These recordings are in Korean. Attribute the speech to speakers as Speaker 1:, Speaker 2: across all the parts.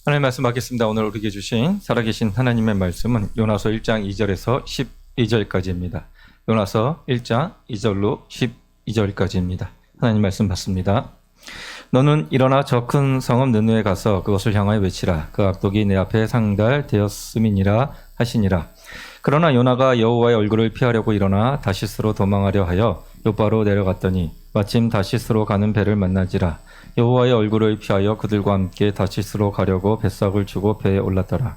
Speaker 1: 하나님 말씀 받겠습니다. 오늘 우리에게 주신 살아계신 하나님의 말씀은 요나서 1장 2절에서 12절까지입니다. 요나서 1장 2절로 12절까지입니다. 하나님 말씀 받습니다. 너는 일어나 저 큰 성읍 느느에 가서 그것을 향하여 외치라. 그 악독이 내 앞에 상달되었음이니라 하시니라. 그러나 요나가 여호와의 얼굴을 피하려고 일어나 다시스로 도망하려 하여 요바로 내려갔더니 마침 다시스로 가는 배를 만나지라. 여호와의 얼굴을 피하여 그들과 함께 다시스로 가려고 뱃삭을 주고 배에 올랐더라.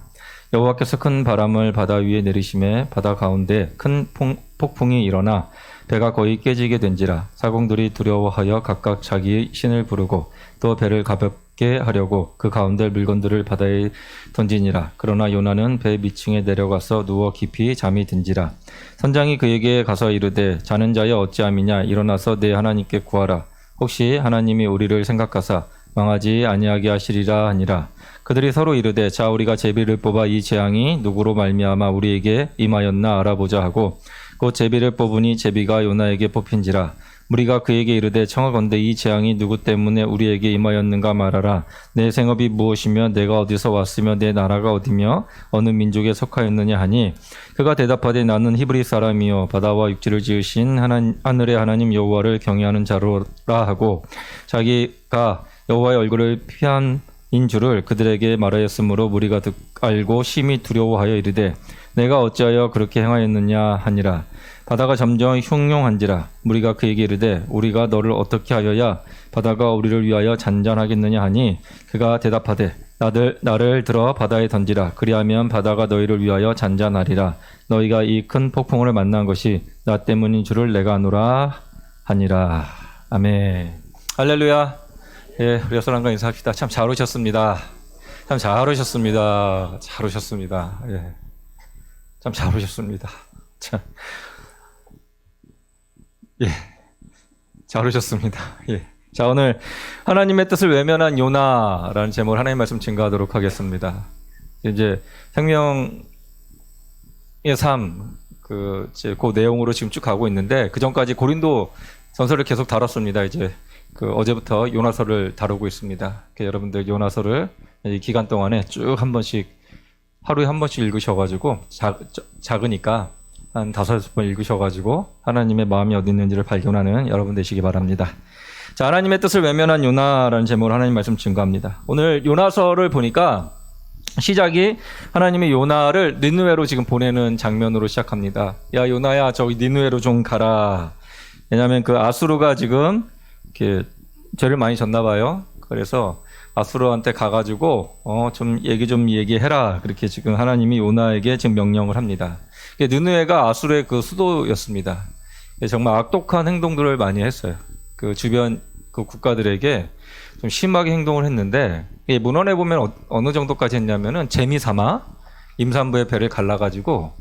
Speaker 1: 여호와께서 큰 바람을 바다 위에 내리심에 바다 가운데 큰 폭풍이 일어나 배가 거의 깨지게 된지라. 사공들이 두려워하여 각각 자기의 신을 부르고 또 배를 가볍게 하려고 그 가운데 물건들을 바다에 던지니라. 그러나 요나는 배 밑층에 내려가서 누워 깊이 잠이 든지라. 선장이 그에게 가서 이르되 자는 자여 어찌함이냐. 일어나서 내 하나님께 구하라. 혹시 하나님이 우리를 생각하사 망하지 아니하게 하시리라 하니라. 그들이 서로 이르되 자 우리가 제비를 뽑아 이 재앙이 누구로 말미암아 우리에게 임하였나 알아보자 하고 곧 제비를 뽑으니 제비가 요나에게 뽑힌지라. 무리가 그에게 이르되 청하건대 이 재앙이 누구 때문에 우리에게 임하였는가 말하라. 내 생업이 무엇이며 내가 어디서 왔으며 내 나라가 어디며 어느 민족에 속하였느냐 하니 그가 대답하되 나는 히브리 사람이요 바다와 육지를 지으신 하늘의 하나님 여호와를 경외하는 자로라 하고 자기가 여호와의 얼굴을 피한 인 줄을 그들에게 말하였으므로 무리가 알고 심히 두려워하여 이르되 내가 어찌하여 그렇게 행하였느냐 하니라. 바다가 점점 흉흉한지라. 무리가 그에게 이르되 우리가 너를 어떻게 하여야 바다가 우리를 위하여 잔잔하겠느냐 하니 그가 대답하되 나를 들어 바다에 던지라. 그리하면 바다가 너희를 위하여 잔잔하리라. 너희가 이 큰 폭풍을 만난 것이 나 때문인 줄을 내가 아노라 하니라. 아멘. 할렐루야. 예, 우리 여러분과 인사합시다. 참 잘 오셨습니다. 참 잘 오셨습니다. 잘 오셨습니다. 예, 참 잘 오셨습니다. 참, 예, 잘 오셨습니다. 예. 자, 오늘 하나님의 뜻을 외면한 요나라는 제목으로 하나님 말씀 증거하도록 하겠습니다. 이제 생명의 삶, 그 내용으로 지금 쭉 가고 있는데 그 전까지 고린도 전서를 계속 다뤘습니다. 이제 어제부터 요나서를 다루고 있습니다. 여러분들 요나서를 이 기간 동안에 쭉 한 번씩 하루에 한 번씩 읽으셔가지고 작으니까 한 5번 읽으셔가지고 하나님의 마음이 어디 있는지를 발견하는 여러분 되시기 바랍니다. 자, 하나님의 뜻을 외면한 요나라는 제목으로 하나님 말씀 증거합니다. 오늘 요나서를 보니까 시작이 하나님이 요나를 니느웨로 지금 보내는 장면으로 시작합니다. 야 요나야 저기 니느웨로 좀 가라. 왜냐하면 그 아수르가 지금 이렇게 죄를 많이 졌나 봐요. 그래서 아수르한테 가가지고 좀 얘기해라. 그렇게 지금 하나님이 요나에게 지금 명령을 합니다. 느느웨가 아수르의 그 수도였습니다. 정말 악독한 행동들을 많이 했어요. 그 주변 그 국가들에게 좀 심하게 행동을 했는데 문헌에 보면 어느 정도까지 했냐면은 재미삼아 임산부의 배를 갈라가지고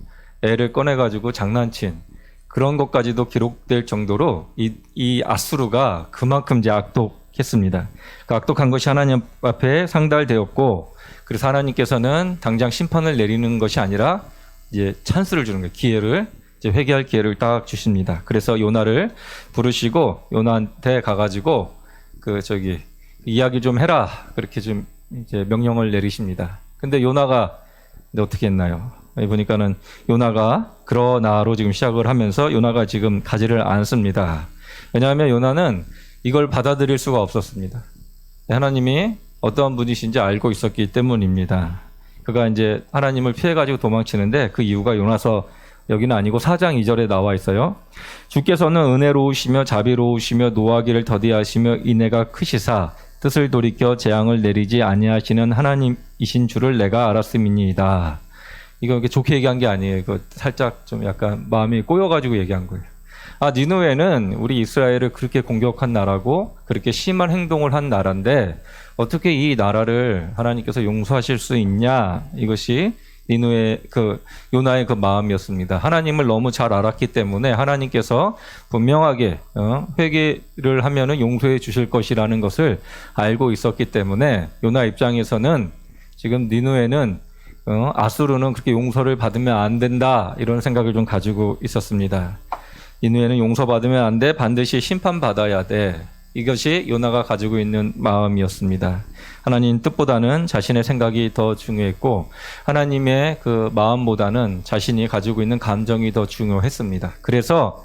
Speaker 1: 애를 꺼내가지고 장난친 그런 것까지도 기록될 정도로 이 아수르가 그만큼 이제 악독했습니다. 그 악독한 것이 하나님 앞에 상달되었고, 그래서 하나님께서는 당장 심판을 내리는 것이 아니라 이제 찬스를 주는 거예요. 기회를 이제 회개할 기회를 딱 주십니다. 그래서 요나를 부르시고 요나한테 가가지고 이야기 좀 해라 그렇게 좀 이제 명령을 내리십니다. 근데 요나가 어떻게 했나요? 여기 보니까는 요나가 그러나로 지금 시작을 하면서 요나가 지금 가지를 않습니다. 왜냐하면 요나는 이걸 받아들일 수가 없었습니다. 하나님이 어떠한 분이신지 알고 있었기 때문입니다. 그가 이제 하나님을 피해가지고 도망치는데 그 이유가 요나서 여기는 아니고 4장 2절에 나와 있어요. 주께서는 은혜로우시며 자비로우시며 노하기를 더디하시며 인애가 크시사 뜻을 돌이켜 재앙을 내리지 아니하시는 하나님이신 줄을 내가 알았음이니이다. 이거 이렇게 좋게 얘기한 게 아니에요. 이거 살짝 좀 약간 마음이 꼬여가지고 얘기한 거예요. 니느웨는 우리 이스라엘을 그렇게 공격한 나라고 그렇게 심한 행동을 한 나라인데 어떻게 이 나라를 하나님께서 용서하실 수 있냐? 이것이 니느웨 요나의 그 마음이었습니다. 하나님을 너무 잘 알았기 때문에 하나님께서 분명하게 회개를 하면은 용서해 주실 것이라는 것을 알고 있었기 때문에 요나 입장에서는 지금 니느웨는 아수르는 그렇게 용서를 받으면 안 된다 이런 생각을 좀 가지고 있었습니다. 니느웨는 용서받으면 안 돼. 반드시 심판받아야 돼. 이것이 요나가 가지고 있는 마음이었습니다. 하나님 뜻보다는 자신의 생각이 더 중요했고 하나님의 그 마음보다는 자신이 가지고 있는 감정이 더 중요했습니다. 그래서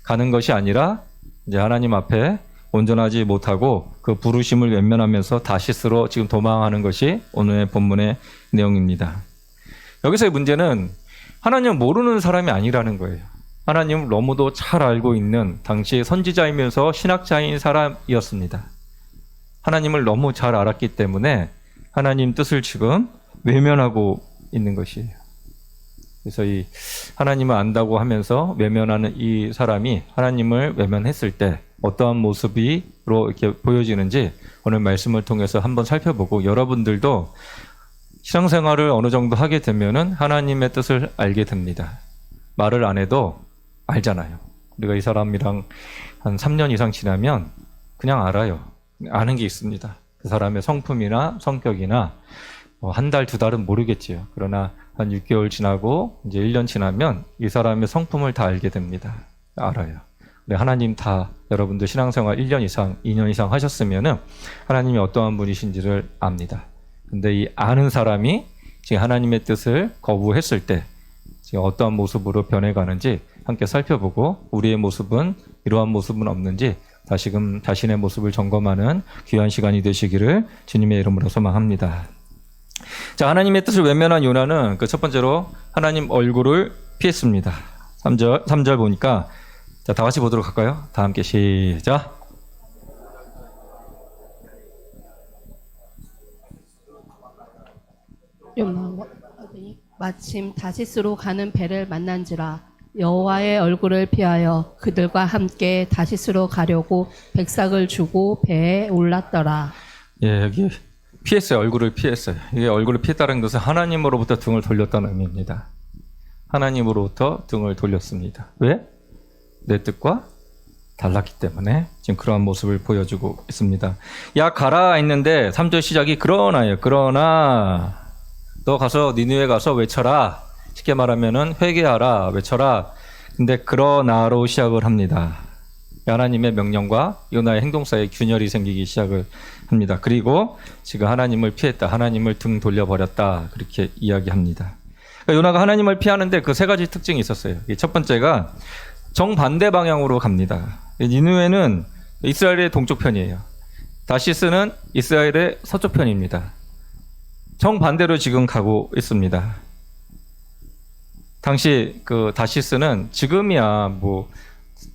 Speaker 1: 가는 것이 아니라 이제 하나님 앞에 온전하지 못하고 그 부르심을 외면하면서 다시스로 지금 도망하는 것이 오늘의 본문의 내용입니다. 여기서의 문제는 하나님을 모르는 사람이 아니라는 거예요. 하나님을 너무도 잘 알고 있는 당시 선지자이면서 신학자인 사람이었습니다. 하나님을 너무 잘 알았기 때문에 하나님 뜻을 지금 외면하고 있는 것이에요. 그래서 이 하나님을 안다고 하면서 외면하는 이 사람이 하나님을 외면했을 때 어떠한 모습으로 이렇게 보여지는지 오늘 말씀을 통해서 한번 살펴보고 여러분들도 신앙생활을 어느 정도 하게 되면은 하나님의 뜻을 알게 됩니다. 말을 안 해도 알잖아요. 우리가 이 사람이랑 한 3년 이상 지나면 그냥 알아요. 아는 게 있습니다. 그 사람의 성품이나 성격이나 한 달, 두 달은 모르겠지요. 그러나 한 6개월 지나고 이제 1년 지나면 이 사람의 성품을 다 알게 됩니다. 알아요. 네, 하나님 다 여러분들 신앙생활 1년 이상, 2년 이상 하셨으면은 하나님이 어떠한 분이신지를 압니다. 근데 이 아는 사람이 지금 하나님의 뜻을 거부했을 때 지금 어떠한 모습으로 변해가는지 함께 살펴보고 우리의 모습은 이러한 모습은 없는지 다시금 자신의 모습을 점검하는 귀한 시간이 되시기를 주님의 이름으로 소망합니다. 자, 하나님의 뜻을 외면한 요나는 그 첫 번째로 하나님 얼굴을 피했습니다. 3절 보니까 자, 다 같이 보도록 할까요? 다 함께 시작.
Speaker 2: 마침 다시스로 가는 배를 만난지라 여호와의 얼굴을 피하여 그들과 함께 다시스로 가려고 백삭을 주고 배에 올랐더라.
Speaker 1: 예, 여기 피했어요. 얼굴을 피했어요. 이게 얼굴을 피했다는 것은 하나님으로부터 등을 돌렸다는 의미입니다. 하나님으로부터 등을 돌렸습니다. 왜? 내 뜻과 달랐기 때문에 지금 그러한 모습을 보여주고 있습니다. 야, 가라 했는데 3절 시작이 그러나요. 그러나 너 가서 니느웨 가서 외쳐라. 쉽게 말하면은 회개하라, 외쳐라. 근데 그러나로 시작을 합니다. 하나님의 명령과 요나의 행동 사이에 균열이 생기기 시작을 합니다. 그리고 지금 하나님을 피했다, 하나님을 등 돌려버렸다, 그렇게 이야기합니다. 그러니까 요나가 하나님을 피하는데 그 세 가지 특징이 있었어요. 첫 번째가 정반대 방향으로 갑니다. 니느웨는 이스라엘의 동쪽 편이에요. 다시스는 이스라엘의 서쪽 편입니다. 정반대로 지금 가고 있습니다. 당시 그 다시스는 지금이야 뭐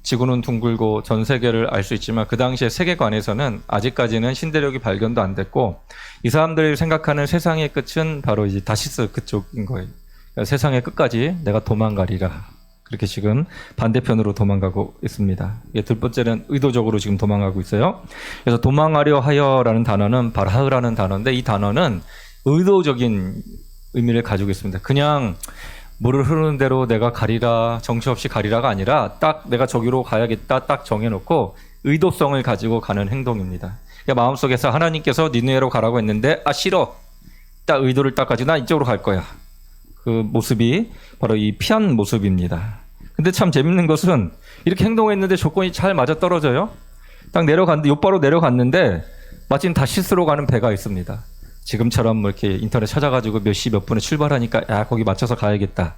Speaker 1: 지구는 둥글고 전 세계를 알 수 있지만 그 당시의 세계관에서는 아직까지는 신대륙이 발견도 안 됐고 이 사람들이 생각하는 세상의 끝은 바로 이제 다시스 그쪽인 거예요. 그러니까 세상의 끝까지 내가 도망가리라. 그렇게 지금 반대편으로 도망가고 있습니다. 둘 번째는 의도적으로 지금 도망가고 있어요. 그래서 도망하려 하여라는 단어는 바라흐라는 단어인데 이 단어는 의도적인 의미를 가지고 있습니다. 그냥 물을 흐르는 대로 내가 가리라, 정처 없이 가리라가 아니라 딱 내가 저기로 가야겠다 딱 정해놓고 의도성을 가지고 가는 행동입니다. 그러니까 마음속에서 하나님께서 니느웨로 가라고 했는데 싫어. 딱 의도를 딱 가지고 나 이쪽으로 갈 거야. 그 모습이 바로 이 피한 모습입니다. 근데 참 재밌는 것은 이렇게 행동했는데 조건이 잘 맞아떨어져요. 딱 내려갔는데 곧바로 내려갔는데 마침 다시스로 가는 배가 있습니다. 지금처럼 뭐 이렇게 인터넷 찾아가지고 몇 시 몇 분에 출발하니까 야 거기 맞춰서 가야겠다.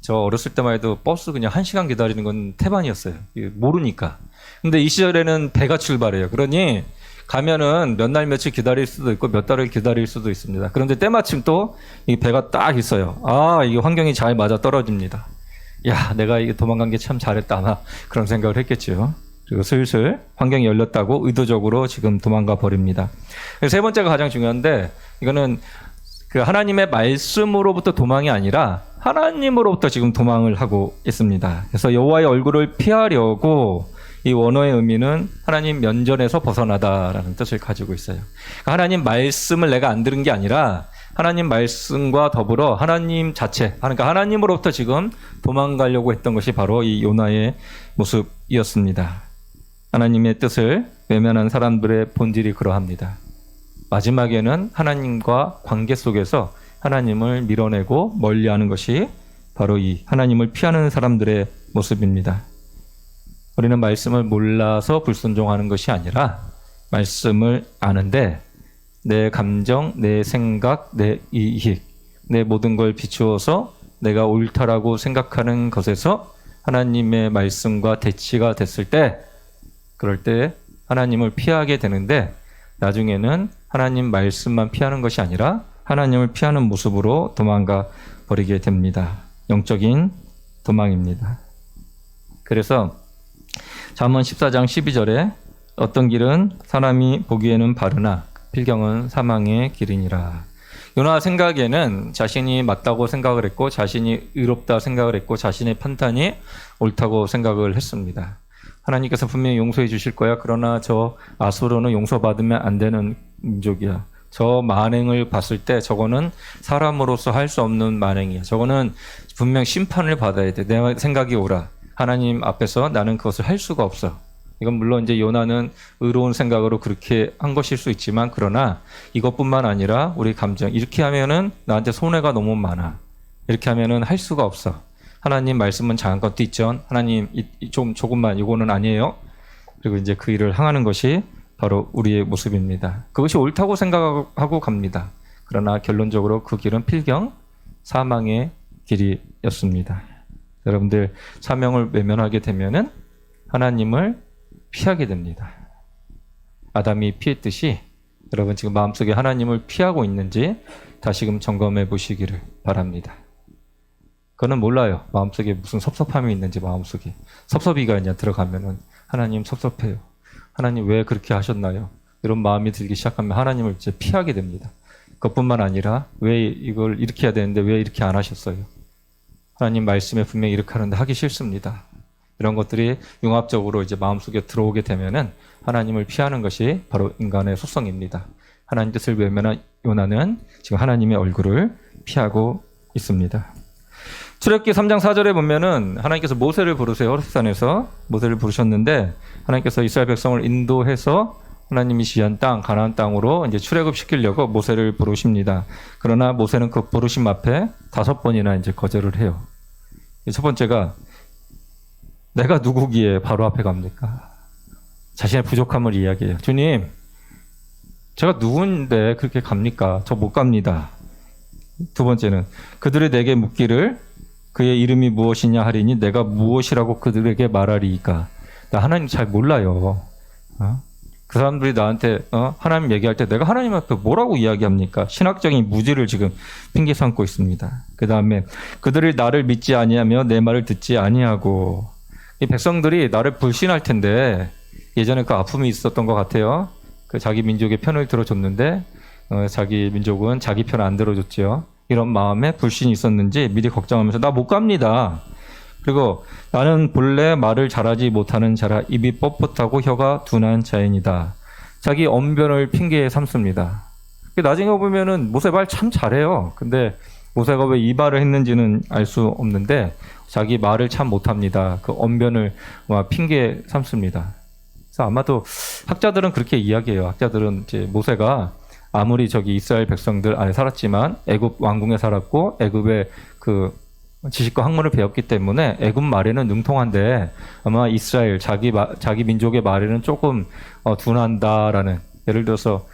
Speaker 1: 저 어렸을 때만 해도 버스 그냥 1시간 기다리는 건 태반이었어요. 모르니까. 근데 이 시절에는 배가 출발해요. 그러니 가면은 몇 날 며칠 기다릴 수도 있고 몇 달을 기다릴 수도 있습니다. 그런데 때마침 또 이 배가 딱 있어요. 이게 환경이 잘 맞아 떨어집니다. 야, 내가 이게 도망간 게 참 잘했다. 아마 그런 생각을 했겠죠. 그리고 슬슬 환경이 열렸다고 의도적으로 지금 도망가 버립니다. 세 번째가 가장 중요한데 이거는 그 하나님의 말씀으로부터 도망이 아니라 하나님으로부터 지금 도망을 하고 있습니다. 그래서 여호와의 얼굴을 피하려고 이 원어의 의미는 하나님 면전에서 벗어나다라는 뜻을 가지고 있어요. 그러니까 하나님 말씀을 내가 안 들은 게 아니라 하나님 말씀과 더불어 하나님 자체, 그러니까 하나님으로부터 지금 도망가려고 했던 것이 바로 이 요나의 모습이었습니다. 하나님의 뜻을 외면한 사람들의 본질이 그러합니다. 마지막에는 하나님과 관계 속에서 하나님을 밀어내고 멀리하는 것이 바로 이 하나님을 피하는 사람들의 모습입니다. 우리는 말씀을 몰라서 불순종하는 것이 아니라 말씀을 아는데 내 감정, 내 생각, 내 이익, 내 모든 걸 비추어서 내가 옳다라고 생각하는 것에서 하나님의 말씀과 대치가 됐을 때, 그럴 때 하나님을 피하게 되는데, 나중에는 하나님 말씀만 피하는 것이 아니라 하나님을 피하는 모습으로 도망가 버리게 됩니다. 영적인 도망입니다. 그래서 잠언 14장 12절에 어떤 길은 사람이 보기에는 바르나 필경은 사망의 길이니라. 요나 생각에는 자신이 맞다고 생각을 했고 자신이 의롭다 생각을 했고 자신의 판단이 옳다고 생각을 했습니다. 하나님께서 분명히 용서해 주실 거야. 그러나 저 아수르는 용서받으면 안 되는 민족이야. 저 만행을 봤을 때 저거는 사람으로서 할 수 없는 만행이야. 저거는 분명 심판을 받아야 돼. 내 생각이 옳아. 하나님 앞에서 나는 그것을 할 수가 없어. 이건 물론 이제 요나는 의로운 생각으로 그렇게 한 것일 수 있지만, 그러나 이것뿐만 아니라 우리 감정, 이렇게 하면은 나한테 손해가 너무 많아. 이렇게 하면은 할 수가 없어. 하나님 말씀은 작은 것도 있죠. 하나님 조금만 이거는 아니에요. 그리고 이제 그 일을 행하는 것이 바로 우리의 모습입니다. 그것이 옳다고 생각하고 갑니다. 그러나 결론적으로 그 길은 필경 사망의 길이었습니다. 여러분들 사명을 외면하게 되면은 하나님을 피하게 됩니다. 아담이 피했듯이 여러분 지금 마음속에 하나님을 피하고 있는지 다시금 점검해 보시기를 바랍니다. 그거는 몰라요. 마음속에 무슨 섭섭함이 있는지. 마음속에 섭섭이가 그냥 들어가면은 하나님 섭섭해요. 하나님 왜 그렇게 하셨나요? 이런 마음이 들기 시작하면 하나님을 이제 피하게 됩니다. 그것뿐만 아니라 왜 이걸 이렇게 해야 되는데 왜 이렇게 안 하셨어요? 하나님 말씀에 분명히 이렇게 하는데 하기 싫습니다. 이런 것들이 융합적으로 이제 마음속에 들어오게 되면은 하나님을 피하는 것이 바로 인간의 속성입니다. 하나님 뜻을 외면한 요나는 지금 하나님의 얼굴을 피하고 있습니다. 출애굽기 3장 4절에 보면은 하나님께서 모세를 부르세요. 호렙산에서 모세를 부르셨는데 하나님께서 이스라엘 백성을 인도해서 하나님이 지한 땅, 가나안 땅으로 이제 출애굽시키려고 모세를 부르십니다. 그러나 모세는 그 부르심 앞에 5번이나 이제 거절을 해요. 첫 번째가 내가 누구기에 바로 앞에 갑니까? 자신의 부족함을 이야기해요. 주님, 제가 누군데 그렇게 갑니까? 저 못 갑니다. 두 번째는 그들이 내게 묻기를 그의 이름이 무엇이냐 하리니 내가 무엇이라고 그들에게 말하리이까. 나 하나님 잘 몰라요. 그 사람들이 나한테 하나님 얘기할 때 내가 하나님 앞에 뭐라고 이야기합니까? 신학적인 무지를 지금 핑계 삼고 있습니다. 그 다음에 그들이 나를 믿지 아니하며 내 말을 듣지 아니하고. 이 백성들이 나를 불신할 텐데 예전에 그 아픔이 있었던 것 같아요. 그 자기 민족의 편을 들어줬는데 자기 민족은 자기 편 안 들어줬지요. 이런 마음에 불신이 있었는지 미리 걱정하면서 나 못 갑니다. 그리고 나는 본래 말을 잘하지 못하는 자라 입이 뻣뻣하고 혀가 둔한 자인이다. 자기 언변을 핑계 삼습니다. 나중에 보면은 모세 말 참 잘해요. 근데 모세가 왜 이 말을 했는지는 알 수 없는데 자기 말을 참 못합니다. 그 언변을 핑계 삼습니다. 그래서 아마도 학자들은 그렇게 이야기해요. 학자들은 이제 모세가 아무리 저기 이스라엘 백성들 안에 살았지만 애굽 왕궁에 살았고 애굽의 그 지식과 학문을 배웠기 때문에 애굽 말에는 능통한데 아마 이스라엘 자기 민족의 말에는 조금 둔한다라는, 예를 들어서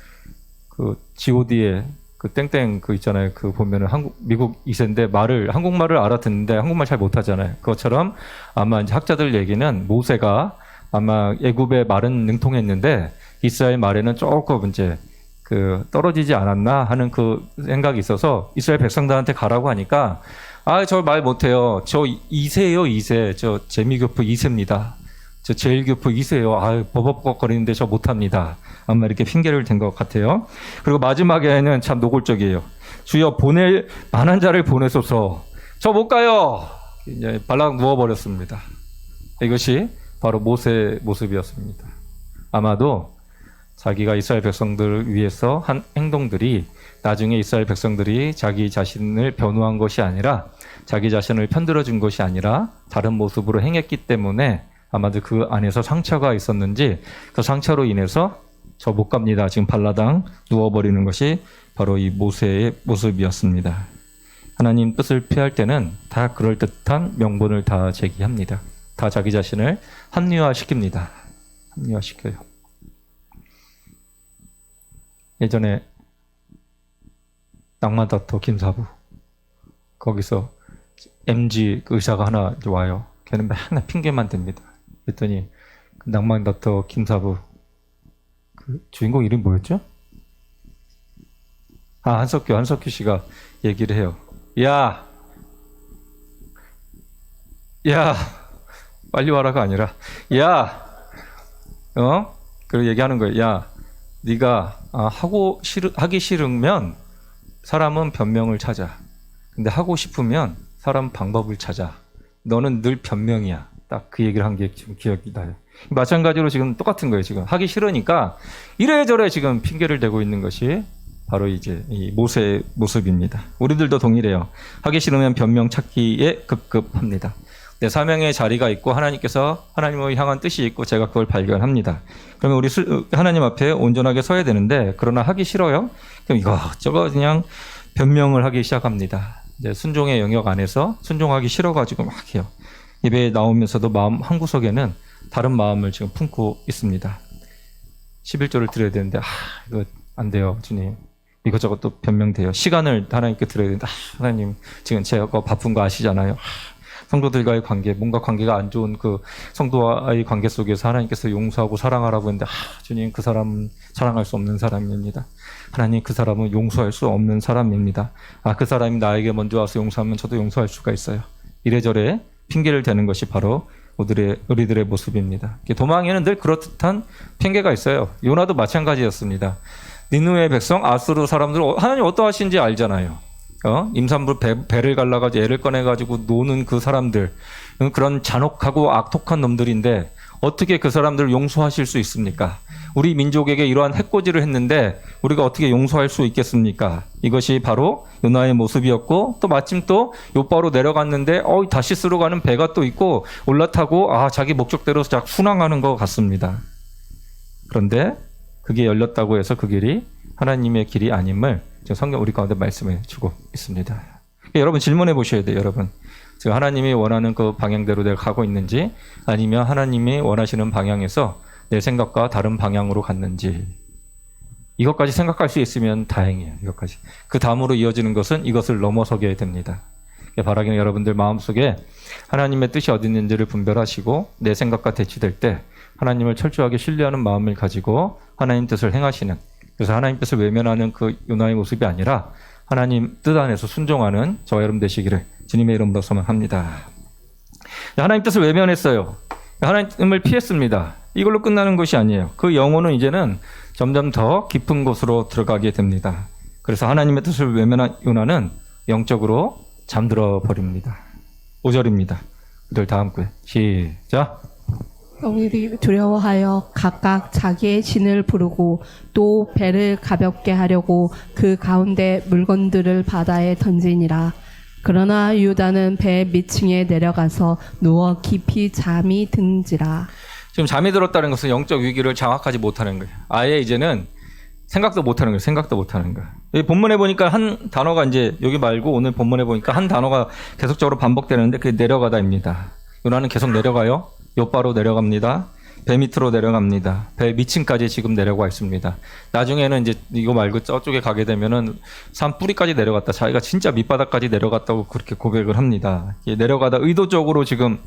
Speaker 1: 그 G.O.D의 그 땡땡 그 있잖아요. 그 보면은 미국 2세인데 한국말을 알아듣는데 한국말 잘 못하잖아요. 그것처럼 아마 이제 학자들 얘기는 모세가 아마 애굽의 말은 능통했는데 이스라엘 말에는 조금 이제 그 떨어지지 않았나 하는 그 생각이 있어서 이스라엘 백성들한테 가라고 하니까 저 말 못해요. 저 2세예요, 2세. 저 재미교포 2세입니다. 저 제일교포 2세예요. 버벅버벅거리는데 저 못합니다. 아마 이렇게 핑계를 댄 것 같아요. 그리고 마지막에는 참 노골적이에요. 주여 보낼 만한 자를 보내소서. 저 못 가요. 이제 발락 누워버렸습니다. 이것이 바로 모세의 모습이었습니다. 아마도 자기가 이스라엘 백성들을 위해서 한 행동들이 나중에 이스라엘 백성들이 자기 자신을 변호한 것이 아니라 자기 자신을 편들어준 것이 아니라 다른 모습으로 행했기 때문에 아마도 그 안에서 상처가 있었는지 그 상처로 인해서 저 못 갑니다. 지금 발라당 누워버리는 것이 바로 이 모세의 모습이었습니다. 하나님 뜻을 피할 때는 다 그럴듯한 명분을 다 제기합니다. 다 자기 자신을 합리화시킵니다. 합리화시켜요. 예전에 낭만다터 김사부 거기서 MG 그 의사가 하나 이제 와요. 걔는 맨날 핑계만 댑니다. 그랬더니 그 낭만다터 김사부 그 주인공 이름이 뭐였죠? 한석규 씨가 얘기를 해요. 야, 빨리 와라가 아니라, 그리고 얘기하는 거예요. 야, 네가 하기 싫으면 사람은 변명을 찾아. 근데 하고 싶으면 사람 방법을 찾아. 너는 늘 변명이야. 딱 그 얘기를 한 게 지금 기억이 나요. 마찬가지로 지금 똑같은 거예요. 지금 하기 싫으니까 이래저래 지금 핑계를 대고 있는 것이 바로 이제 이 모세의 모습입니다. 우리들도 동일해요. 하기 싫으면 변명 찾기에 급급합니다. 내 사명의 자리가 있고 하나님께서 하나님을 향한 뜻이 있고 제가 그걸 발견합니다. 그러면 우리 하나님 앞에 온전하게 서야 되는데 그러나 하기 싫어요? 그럼 이것저것 그냥 변명을 하기 시작합니다. 이제 순종의 영역 안에서 순종하기 싫어가지고 막 해요. 예배에 나오면서도 마음 한구석에는 다른 마음을 지금 품고 있습니다. 11조를 드려야 되는데 이거 안 돼요 주님. 이것저것 또 변명돼요. 시간을 하나님께 드려야 되는데 하나님 지금 제가 바쁜 거 아시잖아요. 성도들과의 관계, 뭔가 관계가 안 좋은 그 성도와의 관계 속에서 하나님께서 용서하고 사랑하라고 했는데 주님 그 사람은 사랑할 수 없는 사람입니다. 하나님 그 사람은 용서할 수 없는 사람입니다. 그 사람이 나에게 먼저 와서 용서하면 저도 용서할 수가 있어요. 이래저래 핑계를 대는 것이 바로 우리들의 모습입니다. 도망에는 늘 그렇듯한 핑계가 있어요. 요나도 마찬가지였습니다. 니느웨 백성 아수르 사람들 하나님 어떠하신지 알잖아요. 임산부 배를 갈라가지고 애를 꺼내가지고 노는 그 사람들 그런 잔혹하고 악독한 놈들인데 어떻게 그 사람들을 용서하실 수 있습니까? 우리 민족에게 이러한 해코지를 했는데 우리가 어떻게 용서할 수 있겠습니까? 이것이 바로 요나의 모습이었고 또 마침 또 요바로 내려갔는데 다시스로 가는 배가 또 있고 올라타고 자기 목적대로 쫙 순항하는 것 같습니다. 그런데 그게 열렸다고 해서 그 길이 하나님의 길이 아님을 지금 성경 우리 가운데 말씀해 주고 있습니다. 여러분 질문해 보셔야 돼요. 여러분 지금 하나님이 원하는 그 방향대로 내가 가고 있는지 아니면 하나님이 원하시는 방향에서 내 생각과 다른 방향으로 갔는지 이것까지 생각할 수 있으면 다행이에요. 이것까지. 그 다음으로 이어지는 것은 이것을 넘어서게 됩니다. 바라기는 여러분들 마음속에 하나님의 뜻이 어디 있는지를 분별하시고 내 생각과 대치될 때 하나님을 철저하게 신뢰하는 마음을 가지고 하나님 뜻을 행하시는 그래서 하나님 뜻을 외면하는 그 요나의 모습이 아니라 하나님 뜻 안에서 순종하는 저와 여러분 되시기를 주님의 이름으로 소망합니다. 하나님 뜻을 외면했어요. 하나님을 피했습니다. 이걸로 끝나는 것이 아니에요. 그 영혼은 이제는 점점 더 깊은 곳으로 들어가게 됩니다. 그래서 하나님의 뜻을 외면한 요나는 영적으로 잠들어 버립니다. 5절입니다. 그들 다 함께 시작.
Speaker 2: 영들이 두려워하여 각각 자기의 신을 부르고 또 배를 가볍게 하려고 그 가운데 물건들을 바다에 던지니라. 그러나 유다는 배 밑층에 내려가서 누워 깊이 잠이 든지라.
Speaker 1: 지금 잠이 들었다는 것은 영적 위기를 장악하지 못하는 거예요. 아예 이제는 생각도 못하는 거예요. 생각도 못하는 거예요. 여기 본문에 보니까 한 단어가 이제 여기 말고 오늘 본문에 보니까 한 단어가 계속적으로 반복되는데 그게 내려가다입니다. 요나는 계속 내려가요. 요바로 내려갑니다. 배 밑으로 내려갑니다. 배 밑층까지 지금 내려가 있습니다. 나중에는 이제 이거 말고 저쪽에 가게 되면은 산 뿌리까지 내려갔다. 자기가 진짜 밑바닥까지 내려갔다고 그렇게 고백을 합니다. 내려가다 의도적으로 지금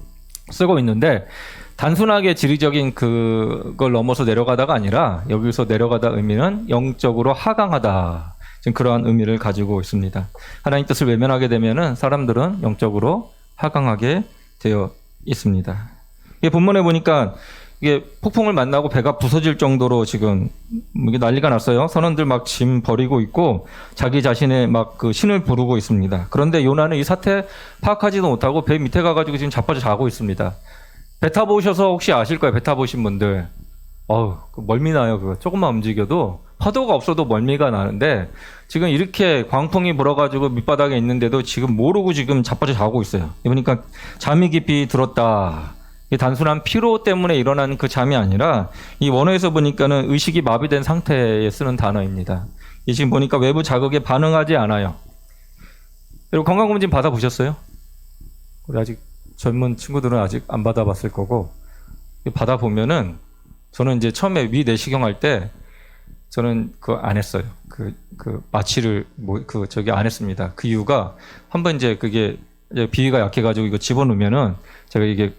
Speaker 1: 쓰고 있는데 단순하게 지리적인 그걸 넘어서 내려가다가 아니라 여기서 내려가다 의미는 영적으로 하강하다. 지금 그러한 의미를 가지고 있습니다. 하나님 뜻을 외면하게 되면은 사람들은 영적으로 하강하게 되어 있습니다. 이게 본문에 보니까 이게 폭풍을 만나고 배가 부서질 정도로 지금 이게 난리가 났어요. 선원들 막 짐 버리고 있고 자기 자신의 막 그 신을 부르고 있습니다. 그런데 요나는 이 사태 파악하지도 못하고 배 밑에 가가지고 지금 자빠져 자고 있습니다. 배 타보셔서 혹시 아실 거예요. 배 타보신 분들. 그 멀미 나요. 그거 조금만 움직여도 파도가 없어도 멀미가 나는데 지금 이렇게 광풍이 불어가지고 밑바닥에 있는데도 지금 모르고 지금 자빠져 자고 있어요. 그러니까 잠이 깊이 들었다. 단순한 피로 때문에 일어난 그 잠이 아니라 이 원어에서 보니까는 의식이 마비된 상태에 쓰는 단어입니다. 이 지금 보니까 외부 자극에 반응하지 않아요. 여러분 건강검진 받아보셨어요? 우리 아직 젊은 친구들은 아직 안 받아봤을 거고, 받아보면은 저는 이제 처음에 위 내시경 할 때 저는 그거 안 했어요. 그 마취를 저기 안 했습니다. 그 이유가 한번 이제 그게 이제 비위가 약해가지고 이거 집어넣으면은 제가 이게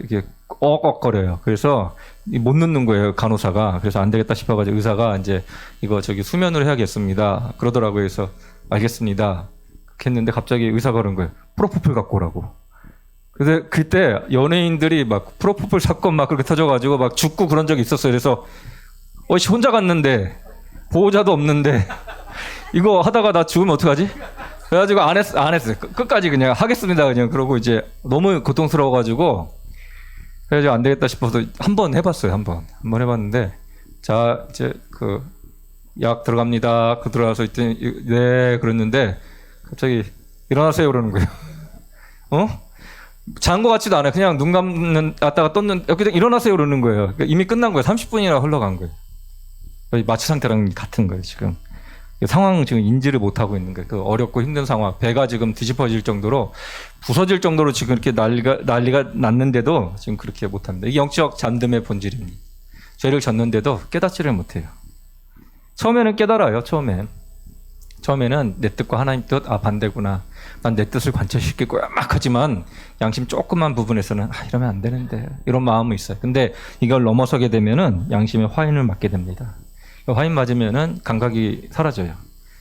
Speaker 1: 이게 꺽꺽거려요. 그래서 못 넣는 거예요, 간호사가. 그래서 안 되겠다 싶어가지고 의사가 이제 이거 저기 수면으로 해야겠습니다. 그러더라고요. 그래서 알겠습니다. 그렇게 했는데 갑자기 의사가 그런 거예요. 프로포폴 갖고 오라고. 그래서 그때 연예인들이 막 프로포폴 사건 막 그렇게 터져가지고 막 죽고 그런 적이 있었어요. 그래서 어이씨 혼자 갔는데 보호자도 없는데 이거 하다가 나 죽으면 어떡하지? 그래가지고 안 했어요. 끝까지 그냥 하겠습니다. 그냥 그러고 이제 너무 고통스러워가지고 그래가지고 안 되겠다 싶어서 한 번 해봤어요. 한 번 해봤는데 자 이제 그 약 들어갑니다. 그 들어가서 있더니 네 그랬는데 갑자기 일어나세요 그러는 거예요. 잔 거 같지도 않아요. 그냥 눈 감았다가 떴는 그냥 일어나세요 그러는 거예요. 그러니까 이미 끝난 거예요. 30분이나 흘러간 거예요. 마취 상태랑 같은 거예요 지금. 상황 지금 인지를 못 하고 있는 거예요. 그 어렵고 힘든 상황, 배가 지금 뒤집어질 정도로 부서질 정도로 지금 이렇게 난리가 났는데도 지금 그렇게 못 합니다. 이게 영적 잠듦의 본질입니다. 죄를 졌는데도 깨닫지를 못해요. 처음에는 깨달아요. 처음에는 내 뜻과 하나님 뜻, 반대구나. 난 내 뜻을 관철시킬 거야. 막 하지만 양심 조그만 부분에서는 이러면 안 되는데 이런 마음은 있어요. 근데 이걸 넘어서게 되면은 양심의 화인을 맞게 됩니다. 화인 맞으면은 감각이 사라져요.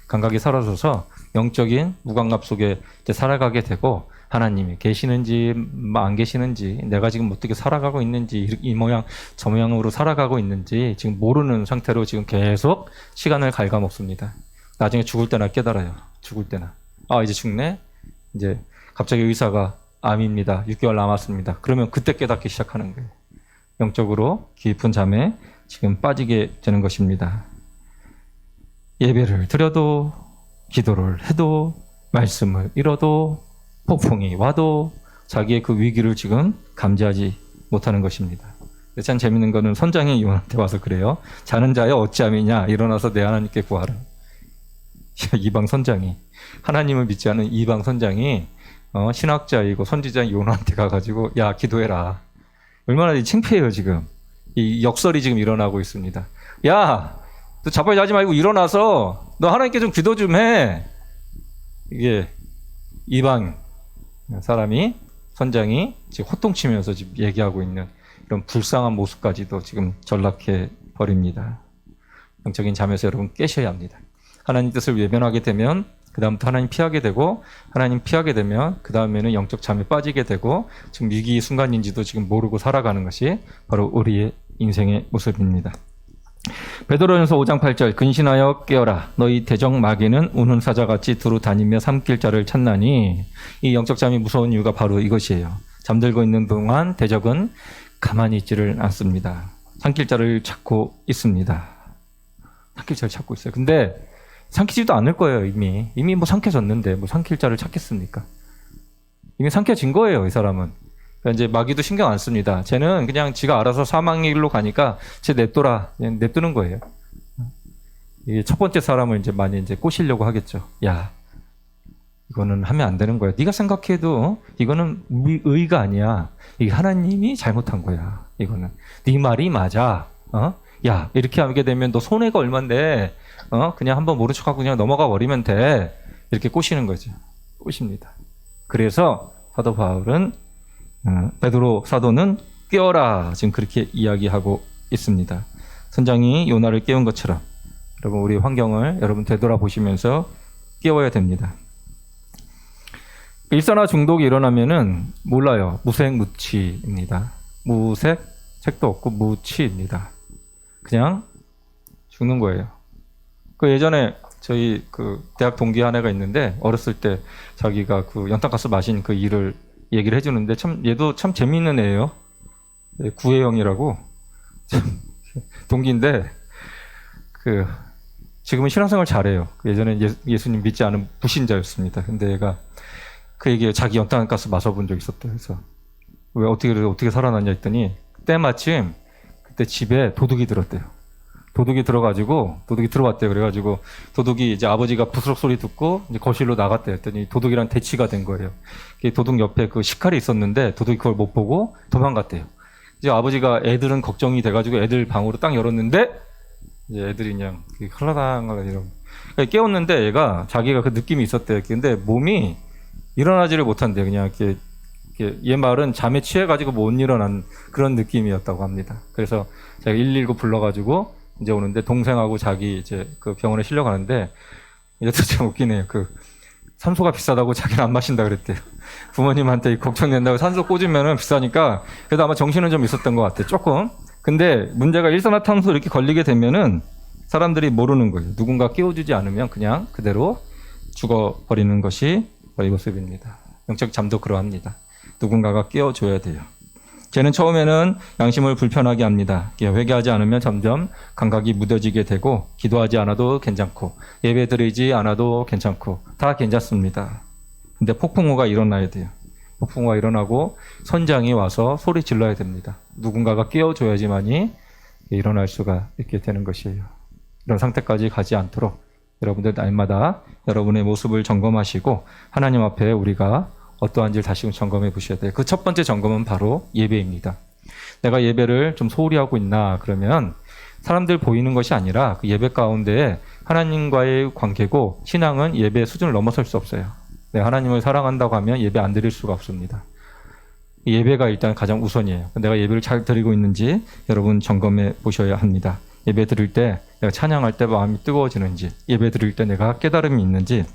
Speaker 1: 감각이 사라져서 영적인 무감각 속에 이제 살아가게 되고 하나님이 계시는지 안 계시는지 내가 지금 어떻게 살아가고 있는지 이 모양 저 모양으로 살아가고 있는지 지금 모르는 상태로 지금 계속 시간을 갉아먹습니다. 나중에 죽을 때나 깨달아요. 죽을 때나 이제 죽네. 이제 갑자기 의사가 암입니다. 6개월 남았습니다. 그러면 그때 깨닫기 시작하는 거예요. 영적으로 깊은 잠에 지금 빠지게 되는 것입니다. 예배를 드려도 기도를 해도 말씀을 잃어도 폭풍이 와도 자기의 그 위기를 지금 감지하지 못하는 것입니다. 참 재밌는 거는 선장이 요한한테 와서 그래요. 자는 자여 어찌함이냐 일어나서 내 하나님께 구하라. 이방 선장이 하나님을 믿지 않은 이방 선장이 신학자이고 선지자인 요나한테 가가지고 야 기도해라. 얼마나 창피해요 지금. 이 역설이 지금 일어나고 있습니다. 야, 너 자빠져 자지 말고 일어나서 너 하나님께 좀 기도 좀 해. 이게 이방 사람이 선장이 지금 호통치면서 지금 얘기하고 있는 이런 불쌍한 모습까지도 지금 전락해 버립니다. 영적인 잠에서 여러분 깨셔야 합니다. 하나님 뜻을 외면하게 되면 그 다음부터 하나님 피하게 되고 하나님 피하게 되면 그 다음에는 영적 잠에 빠지게 되고 지금 위기 순간인지도 지금 모르고 살아가는 것이 바로 우리의 인생의 모습입니다. 베드로전서 5장 8절 근신하여 깨어라 너희 대적 마귀는 우는 사자같이 두루 다니며 삼킬 자를 찾나니 이 영적 잠이 무서운 이유가 바로 이것이에요. 잠들고 있는 동안 대적은 가만히 있지를 않습니다. 삼킬 자를 찾고 있습니다. 삼킬 자를 찾고 있어요. 근데 삼키지도 않을 거예요. 이미 뭐 삼켜졌는데 뭐 삼킬 자를 찾겠습니까? 이미 삼켜진 거예요. 이 사람은. 그러니까 이제 마귀도 신경 안 씁니다. 쟤는 그냥 지가 알아서 사망의 길로 가니까 쟤 냅둬라. 그냥 냅두는 거예요. 이게 첫 번째 사람을 이제 많이 이제 꼬시려고 하겠죠. 야, 이거는 하면 안 되는 거야. 네가 생각해도 이거는 의가 아니야. 이게 하나님이 잘못한 거야. 이거는 네 말이 맞아. 야, 이렇게 하게 되면 너 손해가 얼만데 그냥 한번 모른 척하고 그냥 넘어가 버리면 돼. 이렇게 꼬시는 거죠. 꼬십니다. 그래서 사도 바울은 베드로 사도는 깨어라 지금 그렇게 이야기하고 있습니다. 선장이 요나를 깨운 것처럼 여러분 우리 환경을 여러분 되돌아보시면서 깨워야 됩니다. 일산화 중독이 일어나면은 몰라요. 무색무취입니다. 무색 책도 없고 무취입니다. 그냥 죽는 거예요. 그 예전에 저희 그 대학 동기 한 애가 있는데 어렸을 때 자기가 그 연탄가스 마신 그 일을 얘기를 해주는데 참 얘도 참 재미있는 애예요. 구혜영이라고 동기인데 그 지금은 신앙생활 잘해요. 그 예전에 예수님 믿지 않은 불신자였습니다. 근데 얘가 그 얘기에 자기 연탄가스 마셔본 적 있었대. 그래서 왜 어떻게 살아났냐 했더니 때마침 그때 집에 도둑이 들었대요. 도둑이 들어왔대요. 그래가지고 도둑이 이제 아버지가 부스럭 소리 듣고 이제 거실로 나갔대. 했더니 도둑이랑 대치가 된 거예요. 도둑 옆에 그 식칼이 있었는데 도둑이 그걸 못 보고 도망갔대요. 이제 아버지가 애들은 걱정이 돼가지고 애들 방으로 딱 열었는데 이제 애들이 그냥 흘러당하려 이러고 깨웠는데 얘가 자기가 그 느낌이 있었대요. 근데 몸이 일어나지를 못한대요. 그냥 이렇게 얘 말은 잠에 취해가지고 못 일어난 그런 느낌이었다고 합니다. 그래서 제가 119 불러가지고 이제 오는데 동생하고 자기 이제 그 병원에 실려가는데 이것도 참 웃기네요. 그 산소가 비싸다고 자기는 안 마신다 그랬대요. 부모님한테 걱정된다고 산소 꽂으면은 비싸니까 그래도 아마 정신은 좀 있었던 것 같아요. 조금. 근데 문제가 일산화탄소 이렇게 걸리게 되면은 사람들이 모르는 거예요. 누군가 깨워주지 않으면 그냥 그대로 죽어버리는 것이 저희 모습입니다. 영적 잠도 그러합니다. 누군가가 깨워줘야 돼요. 쟤는 처음에는 양심을 불편하게 합니다. 회개하지 않으면 점점 감각이 무뎌지게 되고 기도하지 않아도 괜찮고 예배 드리지 않아도 괜찮고 다 괜찮습니다. 근데 폭풍우가 일어나야 돼요. 폭풍우가 일어나고 선장이 와서 소리 질러야 됩니다. 누군가가 깨워줘야지만이 일어날 수가 있게 되는 것이에요. 이런 상태까지 가지 않도록 여러분들 날마다 여러분의 모습을 점검하시고 하나님 앞에 우리가 어떠한지를 다시금 점검해 보셔야 돼요. 그 첫 번째 점검은 바로 예배입니다. 내가 예배를 좀 소홀히 하고 있나 그러면 사람들 보이는 것이 아니라 그 예배 가운데 하나님과의 관계고 신앙은 예배 수준을 넘어설 수 없어요. 내가 하나님을 사랑한다고 하면 예배 안 드릴 수가 없습니다. 예배가 일단 가장 우선이에요. 내가 예배를 잘 드리고 있는지 여러분 점검해 보셔야 합니다. 예배 드릴 때 내가 찬양할 때 마음이 뜨거워지는지 예배 드릴 때 내가 깨달음이 있는지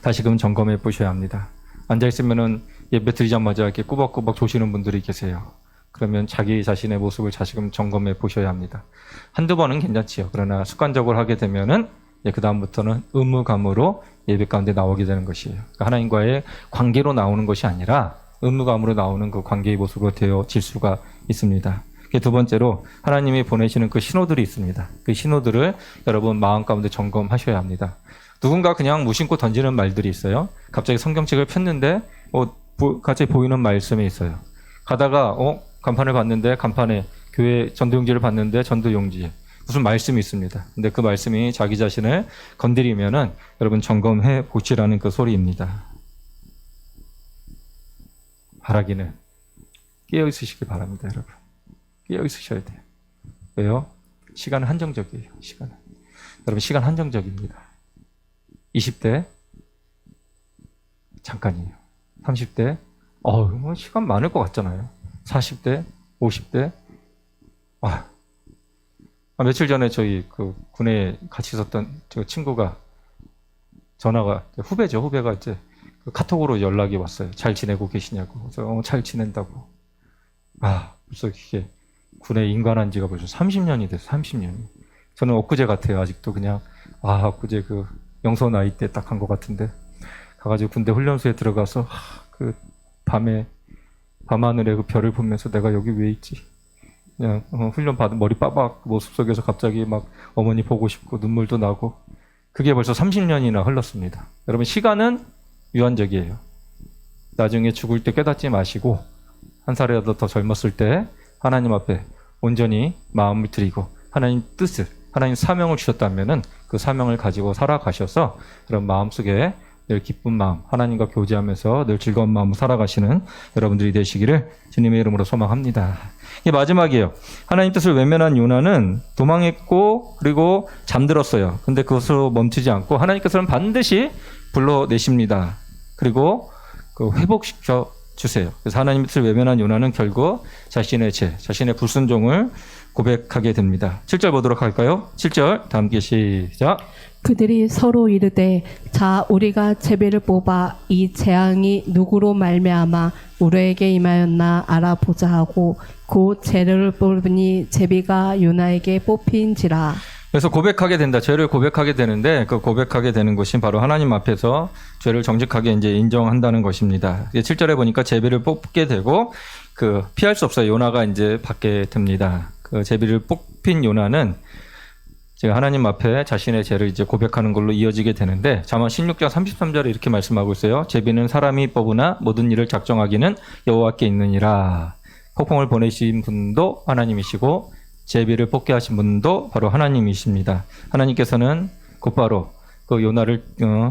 Speaker 1: 다시금 점검해 보셔야 합니다. 앉아있으면은 예배 드리자마자 이렇게 꾸벅꾸벅 조시는 분들이 계세요. 그러면 자기 자신의 모습을 다시금 점검해 보셔야 합니다. 한두 번은 괜찮지요. 그러나 습관적으로 하게 되면은 그 다음부터는 의무감으로 예배 가운데 나오게 되는 것이에요. 그러니까 하나님과의 관계로 나오는 것이 아니라 의무감으로 나오는 그 관계의 모습으로 되어질 수가 있습니다. 두 번째로 하나님이 보내시는 그 신호들이 있습니다. 그 신호들을 여러분 마음 가운데 점검하셔야 합니다. 누군가 그냥 무심코 던지는 말들이 있어요. 갑자기 성경책을 폈는데 갑자기 보이는 말씀이 있어요. 가다가 간판을 봤는데 간판에 교회 전도용지를 봤는데 전도용지에 무슨 말씀이 있습니다. 근데 그 말씀이 자기 자신을 건드리면은 여러분 점검해 보시라는 그 소리입니다. 바라기는 깨어 있으시기 바랍니다, 여러분. 깨어 있으셔야 돼요. 왜요? 시간은 한정적이에요. 여러분 시간 한정적입니다. 20대 잠깐이에요. 30대 시간 많을 것 같잖아요. 40대, 50대 며칠 전에 저희 그 군에 같이 있었던 저 친구가 전화가 후배가 이제 카톡으로 연락이 왔어요. 잘 지내고 계시냐고. 그래서 잘 지낸다고. 벌써 이게 군에 인관한 지가 벌써 30년이 됐어요. 30년이. 저는 엊그제 같아요. 아직도 그냥 엊그제 그 영서 나이 때 딱 한 것 같은데 가가지고 군대 훈련소에 들어가서 그 밤하늘에 그 별을 보면서 내가 여기 왜 있지? 그냥 훈련 받은 머리 빠박 모습 속에서 갑자기 막 어머니 보고 싶고 눈물도 나고 그게 벌써 30년이나 흘렀습니다. 여러분 시간은 유한적이에요. 나중에 죽을 때 깨닫지 마시고 한 살이라도 더 젊었을 때 하나님 앞에 온전히 마음을 드리고 하나님 뜻을 하나님 사명을 주셨다면은 그 사명을 가지고 살아가셔서 그런 마음속에 늘 기쁜 마음 하나님과 교제하면서 늘 즐거운 마음으로 살아가시는 여러분들이 되시기를 주님의 이름으로 소망합니다. 이게 마지막이에요. 하나님 뜻을 외면한 요나는 도망했고 그리고 잠들었어요. 근데 그것으로 멈추지 않고 하나님께서는 반드시 불러내십니다. 그리고 회복시켜 주세요. 그래서 하나님 뜻을 외면한 요나는 결국 자신의 불순종을 고백하게 됩니다. 7절 보도록 할까요? 7절 다 함께 시작.
Speaker 2: 그들이 서로 이르되 자 우리가 제비를 뽑아 이 재앙이 누구로 말미암아 우리에게 임하였나 알아보자 하고 곧 재를 뽑으니 제비가 요나에게 뽑힌지라.
Speaker 1: 그래서 고백하게 된다. 죄를 고백하게 되는데 그 고백하게 되는 것이 바로 하나님 앞에서 죄를 정직하게 이제 인정한다는 것입니다. 7절에 보니까 제비를 뽑게 되고 피할 수 없어요. 요나가 이제 받게 됩니다. 그 제비를 뽑힌 요나는 제가 하나님 앞에 자신의 죄를 이제 고백하는 걸로 이어지게 되는데 잠언 16장 33절에 이렇게 말씀하고 있어요. 제비는 사람이 뽑으나 모든 일을 작정하기는 여호와께 있느니라. 폭풍을 보내신 분도 하나님이시고 제비를 뽑게 하신 분도 바로 하나님이십니다. 하나님께서는 곧바로 그 요나를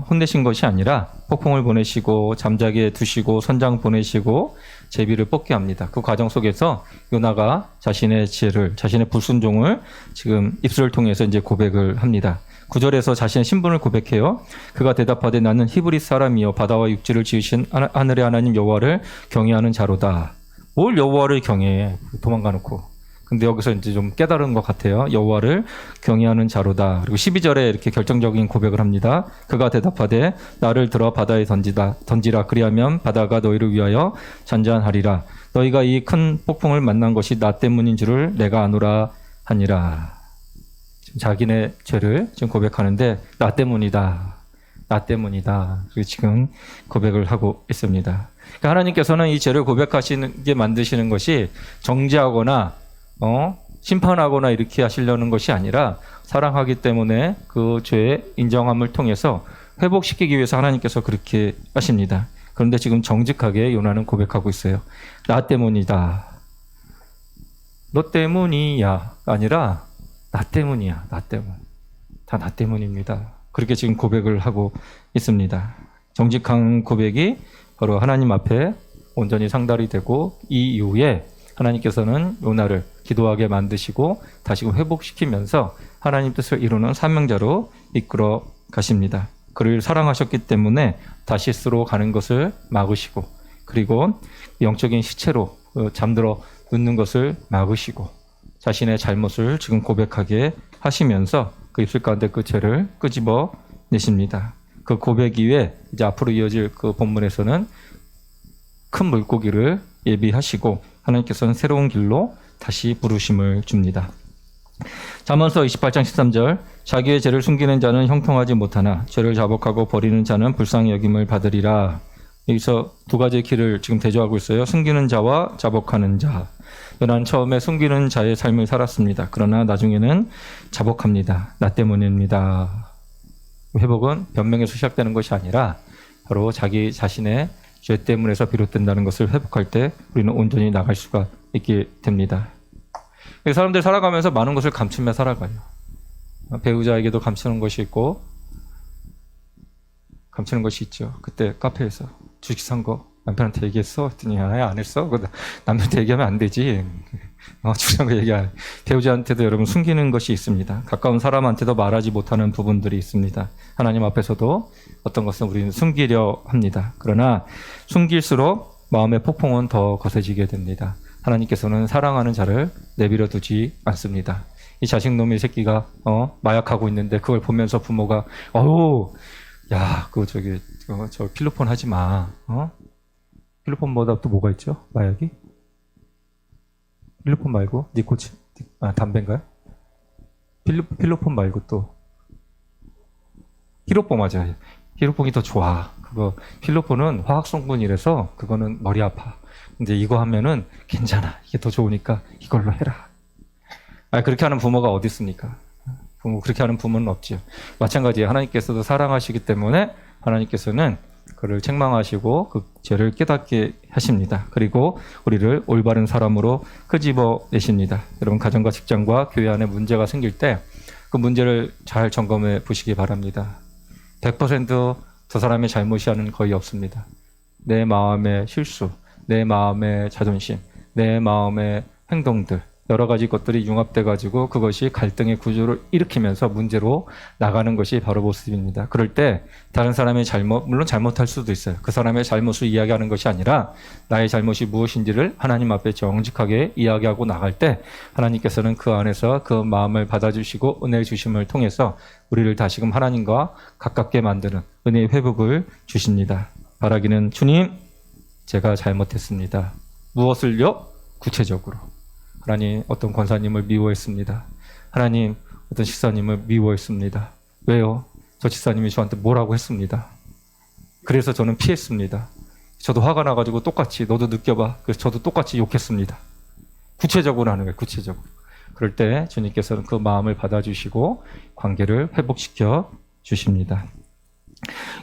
Speaker 1: 혼내신 것이 아니라 폭풍을 보내시고 잠자게 두시고 선장 보내시고 제비를 뽑게 합니다. 그 과정 속에서 요나가 자신의 죄를, 자신의 불순종을 지금 입술을 통해서 이제 고백을 합니다. 9절에서 자신의 신분을 고백해요. 그가 대답하되 나는 히브리 사람이요 바다와 육지를 지으신 하늘의 하나님 여호와를 경외하는 자로다. 뭘 여호와를 경외해? 도망가 놓고. 근데 여기서 이제 좀 깨달은 것 같아요. 여호와를 경외하는 자로다. 그리고 12절에 이렇게 결정적인 고백을 합니다. 그가 대답하되 나를 들어 바다에 던지라. 그리하면 바다가 너희를 위하여 잔잔하리라. 너희가 이 큰 폭풍을 만난 것이 나 때문인 줄을 내가 아노라 하니라. 지금 자기네 죄를 지금 고백하는데 나 때문이다. 나 때문이다. 그리고 지금 고백을 하고 있습니다. 그러니까 하나님께서는 이 죄를 고백하시게 만드시는 것이 정죄하거나 심판하거나 이렇게 하시려는 것이 아니라 사랑하기 때문에 그 죄의 인정함을 통해서 회복시키기 위해서 하나님께서 그렇게 하십니다. 그런데 지금 정직하게 요나는 고백하고 있어요. 나 때문이다. 너 때문이야 아니라 나 때문이야. 나 때문. 다 나 때문입니다. 그렇게 지금 고백을 하고 있습니다. 정직한 고백이 바로 하나님 앞에 온전히 상달이 되고 이 이후에 하나님께서는 요나를 기도하게 만드시고 다시금 회복시키면서 하나님 뜻을 이루는 사명자로 이끌어 가십니다. 그를 사랑하셨기 때문에 다시스로 가는 것을 막으시고 그리고 영적인 시체로 잠들어 눕는 것을 막으시고 자신의 잘못을 지금 고백하게 하시면서 그 입술 가운데 그 죄를 끄집어 내십니다. 그 고백 이후에 이제 앞으로 이어질 그 본문에서는 큰 물고기를 예비하시고 하나님께서는 새로운 길로 다시 부르심을 줍니다. 잠언서 28장 13절 자기의 죄를 숨기는 자는 형통하지 못하나 죄를 자복하고 버리는 자는 불쌍히 여김을 받으리라. 여기서 두 가지의 길을 지금 대조하고 있어요. 숨기는 자와 자복하는 자. 요나는 처음에 숨기는 자의 삶을 살았습니다. 그러나 나중에는 자복합니다. 나 때문입니다. 회복은 변명에서 시작되는 것이 아니라 바로 자기 자신의 죄 때문에서 비롯된다는 것을 회복할 때 우리는 온전히 나갈 수가 있게 됩니다. 사람들 살아가면서 많은 것을 감추며 살아가요. 배우자에게도 감추는 것이 있고 감추는 것이 있죠. 그때 카페에서 주식 산 거 남편한테 얘기했어? 했더니 안 했어? 남편한테 얘기하면 안 되지. 주식 산 거 얘기 안 해. 배우자한테도 여러분 숨기는 것이 있습니다. 가까운 사람한테도 말하지 못하는 부분들이 있습니다. 하나님 앞에서도 어떤 것은 우리는 숨기려 합니다. 그러나 숨길수록 마음의 폭풍은 더 거세지게 됩니다. 하나님께서는 사랑하는 자를 내버려 두지 않습니다. 이 자식놈의 새끼가 마약하고 있는데 그걸 보면서 부모가 야, 저 필로폰 하지 마. 필로폰보다 또 뭐가 있죠? 마약이? 필로폰 말고 니코틴, 담배인가요? 필로폰 말고 또 히로뽕 맞아요. 히로뽕이 더 좋아. 그거 필로폰은 화학 성분이라서 그거는 머리 아파. 근데 이거 하면은 괜찮아. 이게 더 좋으니까 이걸로 해라. 그렇게 하는 부모가 어디 있습니까? 그렇게 하는 부모는 없지요. 마찬가지예요. 하나님께서도 사랑하시기 때문에 하나님께서는 그를 책망하시고 그 죄를 깨닫게 하십니다. 그리고 우리를 올바른 사람으로 끄집어 내십니다. 여러분 가정과 직장과 교회 안에 문제가 생길 때 그 문제를 잘 점검해 보시기 바랍니다. 100%저 사람의 잘못이 아는 거의 없습니다. 내 마음의 실수, 내 마음의 자존심, 내 마음의 행동들 여러 가지 것들이 융합돼 가지고 그것이 갈등의 구조를 일으키면서 문제로 나가는 것이 바로 모습입니다. 그럴 때 다른 사람의 잘못, 물론 잘못할 수도 있어요. 그 사람의 잘못을 이야기하는 것이 아니라 나의 잘못이 무엇인지를 하나님 앞에 정직하게 이야기하고 나갈 때 하나님께서는 그 안에서 그 마음을 받아주시고 은혜 주심을 통해서 우리를 다시금 하나님과 가깝게 만드는 은혜의 회복을 주십니다. 바라기는 주님, 제가 잘못했습니다. 무엇을요? 구체적으로. 하나님 어떤 권사님을 미워했습니다. 하나님 어떤 집사님을 미워했습니다. 왜요? 저 집사님이 저한테 뭐라고 했습니다. 그래서 저는 피했습니다. 저도 화가 나가지고 똑같이 너도 느껴봐. 그래서 저도 똑같이 욕했습니다. 구체적으로 하는 거예요. 구체적으로. 그럴 때 주님께서는 그 마음을 받아주시고 관계를 회복시켜 주십니다.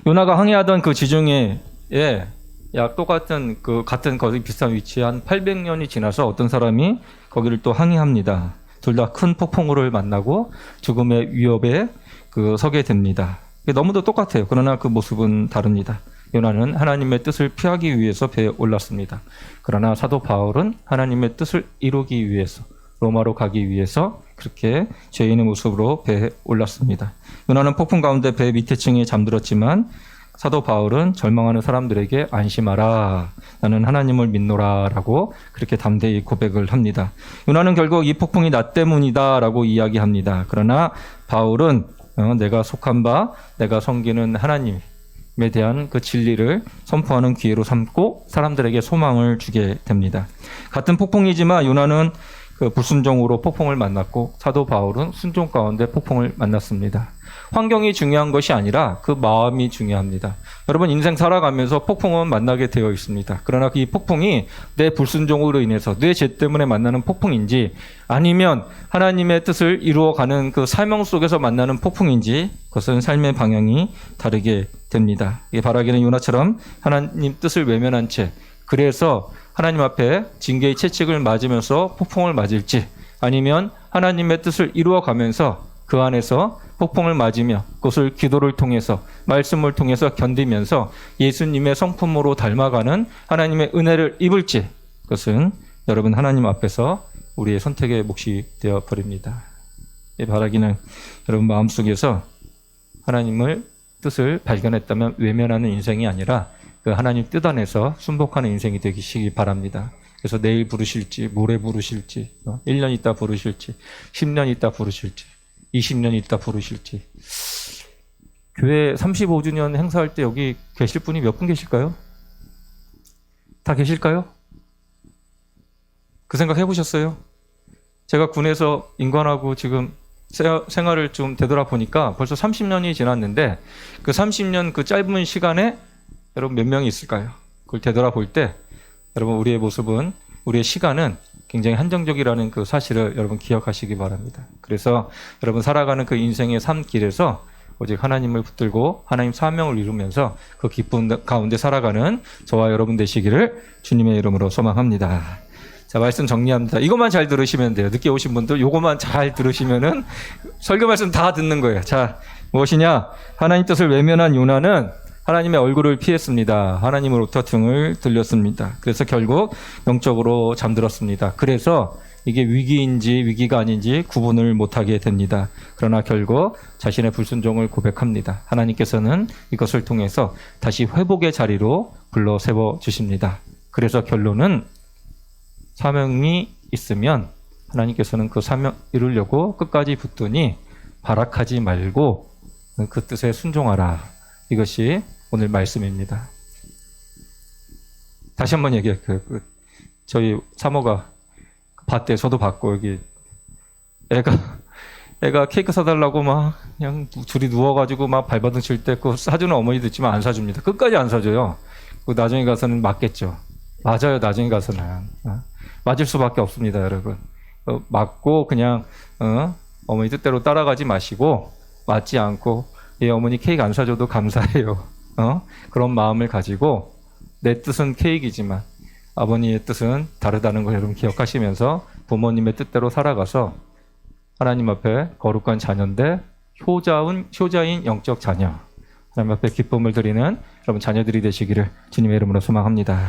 Speaker 1: 요나가 항해하던 그 지중해에 약 같은 거기 비슷한 위치에 한 800년이 지나서 어떤 사람이 거기를 또 항해합니다. 둘 다 큰 폭풍우를 만나고 죽음의 위협에 서게 됩니다. 너무도 똑같아요. 그러나 그 모습은 다릅니다. 요나는 하나님의 뜻을 피하기 위해서 배에 올랐습니다. 그러나 사도 바울은 하나님의 뜻을 이루기 위해서 로마로 가기 위해서 그렇게 죄인의 모습으로 배에 올랐습니다. 요나는 폭풍 가운데 배 밑에 층에 잠들었지만 사도 바울은 절망하는 사람들에게 안심하라, 나는 하나님을 믿노라 라고 그렇게 담대히 고백을 합니다. 요나는 결국 이 폭풍이 나 때문이다 라고 이야기합니다. 그러나 바울은 내가 속한 바, 내가 섬기는 하나님에 대한 그 진리를 선포하는 기회로 삼고 사람들에게 소망을 주게 됩니다. 같은 폭풍이지만 요나는 그 불순종으로 폭풍을 만났고 사도 바울은 순종 가운데 폭풍을 만났습니다. 환경이 중요한 것이 아니라 그 마음이 중요합니다. 여러분 인생 살아가면서 폭풍은 만나게 되어 있습니다. 그러나 이 폭풍이 내 불순종으로 인해서 내 죄 때문에 만나는 폭풍인지 아니면 하나님의 뜻을 이루어가는 그 사명 속에서 만나는 폭풍인지 그것은 삶의 방향이 다르게 됩니다. 바라기는 요나처럼 하나님 뜻을 외면한 채 그래서 하나님 앞에 징계의 채찍을 맞으면서 폭풍을 맞을지 아니면 하나님의 뜻을 이루어가면서 그 안에서 폭풍을 맞으며 그것을 기도를 통해서 말씀을 통해서 견디면서 예수님의 성품으로 닮아가는 하나님의 은혜를 입을지 그것은 여러분 하나님 앞에서 우리의 선택의 몫이 되어 버립니다. 바라기는 여러분 마음속에서 하나님을 뜻을 발견했다면 외면하는 인생이 아니라 그 하나님 뜻 안에서 순복하는 인생이 되시기 바랍니다. 그래서 내일 부르실지 모레 부르실지 1년 있다 부르실지 10년 있다 부르실지 20년 있다 부르실지 교회 35주년 행사할 때 여기 계실 분이 몇 분 계실까요? 다 계실까요? 그 생각 해보셨어요? 제가 군에서 인관하고 지금 생활을 좀 되돌아보니까 벌써 30년이 지났는데 그 30년 그 짧은 시간에 여러분 몇 명이 있을까요? 그걸 되돌아볼 때 여러분 우리의 모습은 우리의 시간은 굉장히 한정적이라는 그 사실을 여러분 기억하시기 바랍니다. 그래서 여러분 살아가는 그 인생의 삶길에서 오직 하나님을 붙들고 하나님 사명을 이루면서 그 기쁨 가운데 살아가는 저와 여러분 되시기를 주님의 이름으로 소망합니다. 자, 말씀 정리합니다. 이것만 잘 들으시면 돼요. 늦게 오신 분들 이것만 잘 들으시면은 설교 말씀 다 듣는 거예요. 자, 무엇이냐? 하나님 뜻을 외면한 요나는 하나님의 얼굴을 피했습니다. 하나님으로부터 등을 들렸습니다. 그래서 결국 영적으로 잠들었습니다. 그래서 이게 위기인지 위기가 아닌지 구분을 못하게 됩니다. 그러나 결국 자신의 불순종을 고백합니다. 하나님께서는 이것을 통해서 다시 회복의 자리로 불러 세워주십니다. 그래서 결론은 사명이 있으면 하나님께서는 그 사명 이루려고 끝까지 붙드니 발악하지 말고 그 뜻에 순종하라. 이것이 오늘 말씀입니다. 다시 한번 얘기할게요. 저희 사모가 밭에 저도 봤고 여기 애가 케이크 사달라고 막 그냥 둘이 누워가지고 막 발버둥 칠 때 그 사주는 어머니도 있지만 안 사줍니다. 끝까지 안 사줘요. 그 나중에 가서는 맞겠죠. 맞아요. 나중에 가서는 맞을 수밖에 없습니다, 여러분. 맞고 그냥 어머니 뜻대로 따라가지 마시고 맞지 않고 어머니 케이크 안 사줘도 감사해요. 그런 마음을 가지고 내 뜻은 케이크이지만 아버님의 뜻은 다르다는 걸 여러분 기억하시면서 부모님의 뜻대로 살아가서 하나님 앞에 거룩한 자녀인데 효자인 영적 자녀 하나님 앞에 기쁨을 드리는 여러분 자녀들이 되시기를 주님의 이름으로 소망합니다.